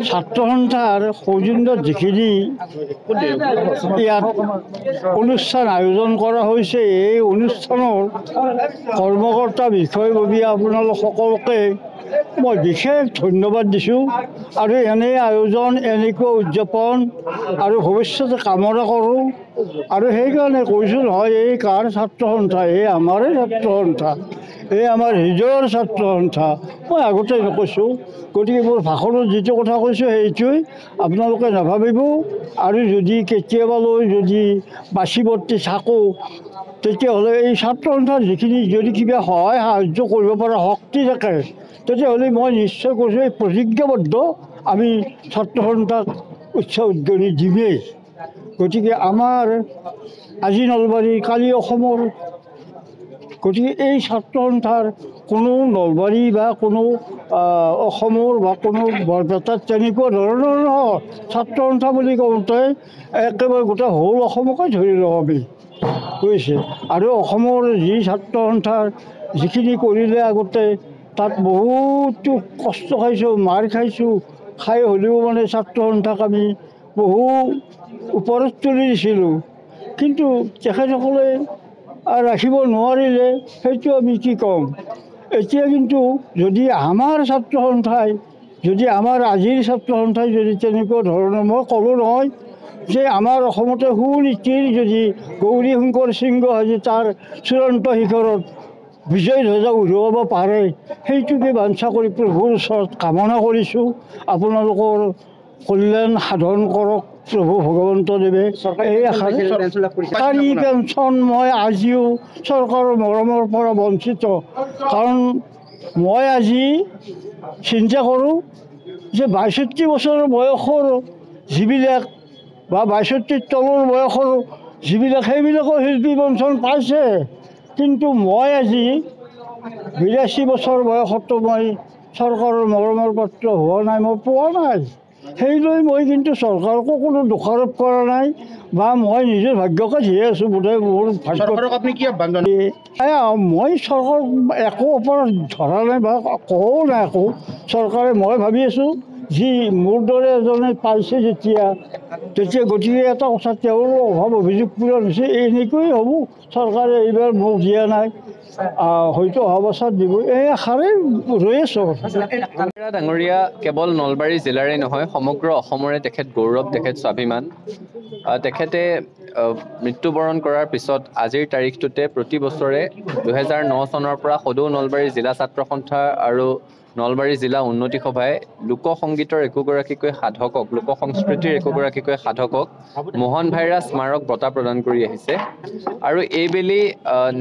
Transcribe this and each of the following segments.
ছাত্ৰ সন্থাৰ সৌজন্যত যিখিনি ইয়াত অনুষ্ঠান আয়োজন কৰা হৈছে, এই অনুষ্ঠানৰ কৰ্মকৰ্তা বিষয়ববী আপোনালোক সকলোকে মই বিশেষ ধন্যবাদ দিছোঁ আৰু এনে আয়োজন এনেকুৱা উদযাপন আৰু ভৱিষ্যতে কামনা কৰোঁ। আৰু সেইকাৰণে কৈছোঁ নহয়, এই কাৰ ছাত্ৰ সন্থা, এই আমাৰে ছাত্ৰ সন্থা, এই আমাৰ হৃদয়ৰ ছাত্ৰ সন্থা। মই আগতে কৈছোঁ, গতিকে মোৰ ভাষণত যিটো কথা কৈছোঁ সেইটোৱেই আপোনালোকে নাভাবিব। আৰু যদি কেতিয়াবালৈ যদি বাচি বৰ্তি থাকোঁ, তেতিয়াহ'লে এই ছাত্ৰ সন্থাৰ যিখিনি যদি কিবা সহায় সাহায্য কৰিব পৰা শক্তি থাকে, তেতিয়াহ'লে মই নিশ্চয় কৈছোঁ এই প্ৰতিজ্ঞাবদ্ধ আমি ছাত্ৰ সন্থাক উৎসাহ উদ্গনি দিমেই। গতিকে আমাৰ আজি নলবাৰী, কালি অসমৰ, গতিকে এই ছাত্ৰ সন্থাৰ কোনো নলবাৰী বা কোনো অসমৰ বা কোনো বৰপেটাত তেনেকুৱা ধৰণৰ নহয়। ছাত্ৰ সন্থা বুলি কওঁতে একেবাৰে গোটেই হ'ল অসমকে ধৰি লওঁ আমি, বুজিছে। আৰু অসমৰ যি ছাত্ৰ সন্থাৰ যিখিনি কৰিলে আগতে, তাত বহুতো কষ্ট খাইছোঁ, মাৰ খাইছোঁ, খাই হ'লেও মানে ছাত্ৰ সন্থাক আমি বহু ওপৰত তুলি দিছিলোঁ। কিন্তু তেখেতসকলে ৰাখিব নোৱাৰিলে, সেইটো আমি কি ক'ম। এতিয়া কিন্তু যদি আমাৰ ছাত্ৰ সন্থাই, যদি আমাৰ আজিৰ ছাত্ৰ সন্থাই যদি তেনেকুৱা ধৰণৰ, মই ক'লোঁ নহয় যে আমাৰ অসমতে সুনীতিৰ যদি গৌৰী শংকৰ শৃংগ সাজি তাৰ চূড়ান্ত শিখৰত বিজয় ধ্বজা উৰুৱাব পাৰে, সেইটোকে বাঞ্ছা কৰি প্ৰভুৰ ওচৰত কামনা কৰিছোঁ। আপোনালোকৰ কল্যাণ সাধন কৰক প্ৰভু ভগৱন্তদেৱে। এই চৰকাৰী পেঞ্চন মই আজিও চৰকাৰৰ মৰমৰ পৰা বঞ্চিত। কাৰণ মই আজি চিন্তা কৰোঁ যে ৬২ বছৰ বয়সৰ যিবিলাক বা ৬২ৰ তলৰ বয়সৰ যিবিলাক, সেইবিলাকৰ শিল্পী পেঞ্চন পাইছে। কিন্তু মই আজি ৮২ বছৰ বয়সতো মই চৰকাৰৰ মৰমৰ পাত্ৰ হোৱা নাই, মই পোৱা নাই। সেইলৈ মই কিন্তু চৰকাৰকো কোনো দোষাৰোপ কৰা নাই বা মই নিজৰ ভাগ্যকে জীয়াই আছোঁ। বোধহয় মোৰ চৰকাৰক আপুনি কি আহ্বান জনায়? মই চৰকাৰক একো ওপৰত ধৰা নাই বা কওঁ নাই একো। চৰকাৰে, মই ভাবি আছোঁ যি মোৰ দৰে এজনে পাইছে তেতিয়া গতিকে এটা কথা, তেওঁৰ অভাৱ অভিযোগ পূৰণ হৈছে, এনেকৈয়ে হ'ব। চৰকাৰে এইবাৰ মোক দিয়া নাই, হয়তো অহা বছৰ দিব, এই আশাৰে ৰৈ আছোঁ। ডাঙৰীয়া কেৱল নলবাৰী জিলাৰে নহয়, সমগ্ৰ অসমৰে তেখেত গৌৰৱ, তেখেত স্বাভিমান। তেখেতে মৃত্যুবৰণ কৰাৰ পিছত আজিৰ তাৰিখটোতে প্ৰতি বছৰে ২০০৯ চনৰ পৰা সদৌ নলবাৰী জিলা ছাত্ৰ সন্থা আৰু নলবাৰী জিলা উন্নতি সভাই লোকসংগীতৰ একোগৰাকীকৈ সাধকক, লোক সংস্কৃতিৰ একোগৰাকীকৈ সাধকক মোহন ভাইৰা স্মাৰক বঁটা প্ৰদান কৰি আহিছে। আৰু এইবেলি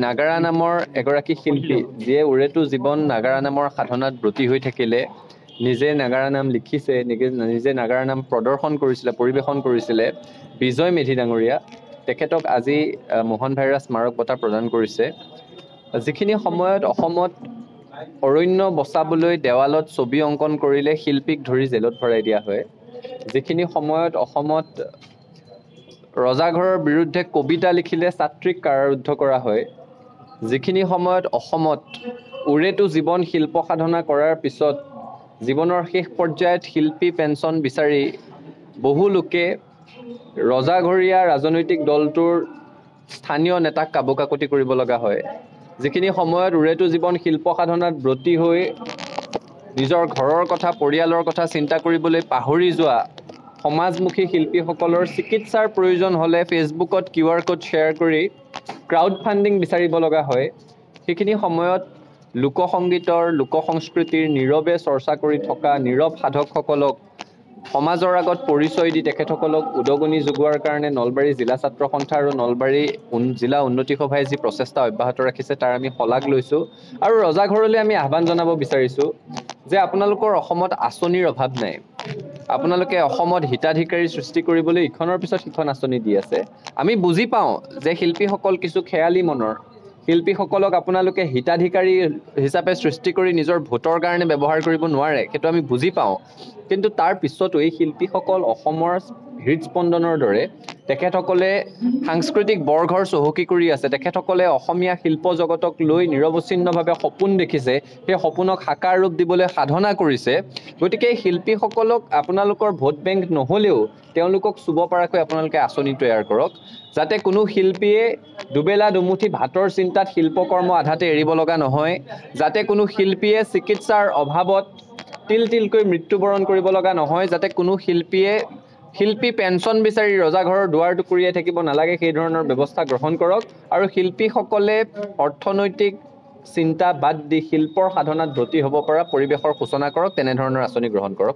নাগাৰা নামৰ এগৰাকী শিল্পী, যিয়ে উৰেটো জীৱন নাগাৰা নামৰ সাধনাত ব্ৰতী হৈ থাকিলে, নিজে নাগাৰা নাম লিখিছে, নিজে নাগাৰা নাম প্ৰদৰ্শন কৰিছিলে, পৰিৱেশন কৰিছিলে, বিজয় মেধি ডাঙৰীয়া, তেখেতক আজি মোহন ভাইৰা স্মাৰক বঁটা প্ৰদান কৰিছে। যিখিনি সময়ত অসমত অৰণ্য বচাবলৈ দেৱালত ছবি অংকন কৰিলে শিল্পীক ধৰি জেলত ভৰাই দিয়া হয়, যিখিনি সময়ত অসমত ৰজাঘৰৰ বিৰুদ্ধে কবিতা লিখিলে ছাত্ৰীক কাৰাৰুদ্ধ কৰা হয়, যিখিনি সময়ত অসমত উৰেটো জীৱন শিল্প সাধনা কৰাৰ পিছত জীৱনৰ শেষ পৰ্যায়ত শিল্পী পেঞ্চন বিচাৰি বহু লোকে ৰজাঘৰীয়া ৰাজনৈতিক দলটোৰ স্থানীয় নেতাক কাবু কাকতি কৰিব লগা হয়, যিখিনি সময়ত উৰেটো জীৱন শিল্প সাধনাত ব্ৰতী হৈ নিজৰ ঘৰৰ কথা, পৰিয়ালৰ কথা চিন্তা কৰিবলৈ পাহৰি যোৱা সমাজমুখী শিল্পীসকলৰ চিকিৎসাৰ প্ৰয়োজন হ'লে ফেচবুকত QR কোড শ্বেয়াৰ কৰি ক্ৰাউড ফাণ্ডিং বিচাৰিব লগা হয়, সেইখিনি সময়ত লোকসংগীতৰ, লোক সংস্কৃতিৰ নীৰৱে চৰ্চা কৰি থকা নীৰৱ সাধকসকলক সমাজৰ আগত পৰিচয় দি তেখেতসকলক উদগনি যোগোৱাৰ কাৰণে নলবাৰী জিলা ছাত্ৰ সন্থা আৰু নলবাৰী জিলা উন্নতি সভাই যি প্ৰচেষ্টা অব্যাহত ৰাখিছে তাৰ আমি শলাগ লৈছোঁ। আৰু ৰজাঘৰলৈ আমি আহ্বান জনাব বিচাৰিছোঁ যে আপোনালোকৰ অসমত আঁচনিৰ অভাৱ নাই। আপোনালোকে অসমত হিতাধিকাৰী সৃষ্টি কৰিবলৈ ইখনৰ পিছত সিখন আঁচনি দি আছে। আমি বুজি পাওঁ যে শিল্পীসকল কিছু খেয়ালি মনৰ, শিল্পীসকলক আপোনালোকে হিতাধিকাৰী হিচাপে সৃষ্টি কৰি নিজৰ ভোটৰ কাৰণে ব্যৱহাৰ কৰিব নোৱাৰে, সেইটো আমি বুজি পাওঁ। কিন্তু তাৰ পিছতো এই শিল্পীসকল অসমৰ হৃদস্পন্দনৰ দৰে তেখেতসকলে সাংস্কৃতিক বৰঘৰ চহকী কৰি আছে, তেখেতসকলে অসমীয়া শিল্প জগতক লৈ নিৰৱচ্ছিন্নভাৱে সপোন দেখিছে, সেই সপোনক সাকাৰ ৰূপ দিবলৈ সাধনা কৰিছে। গতিকে শিল্পীসকলক আপোনালোকৰ ভোট বেংক নহ'লেও তেওঁলোকক চুব পৰাকৈ আপোনালোকে আঁচনি তৈয়াৰ কৰক, যাতে কোনো শিল্পীয়ে দুবেলা দুমুঠি ভাতৰ চিন্তাত শিল্পকৰ্ম আধাতে এৰিব লগা নহয়, যাতে কোনো শিল্পীয়ে চিকিৎসাৰ অভাৱত তিল তিলকৈ মৃত্যুবৰণ কৰিব লগা নহয়, যাতে কোনো শিল্পী পেঞ্চন বিচাৰি ৰজাঘৰৰ দুৱাৰ টুকুৰিয়াই থাকিব নালাগে, সেই ধৰণৰ ব্যৱস্থা গ্ৰহণ কৰক। আৰু শিল্পীসকলে অৰ্থনৈতিক চিন্তা বাদ দি শিল্পৰ সাধনাত ব্ৰতী হ'ব পৰা পৰিৱেশৰ সূচনা কৰক, তেনেধৰণৰ আঁচনি গ্ৰহণ কৰক।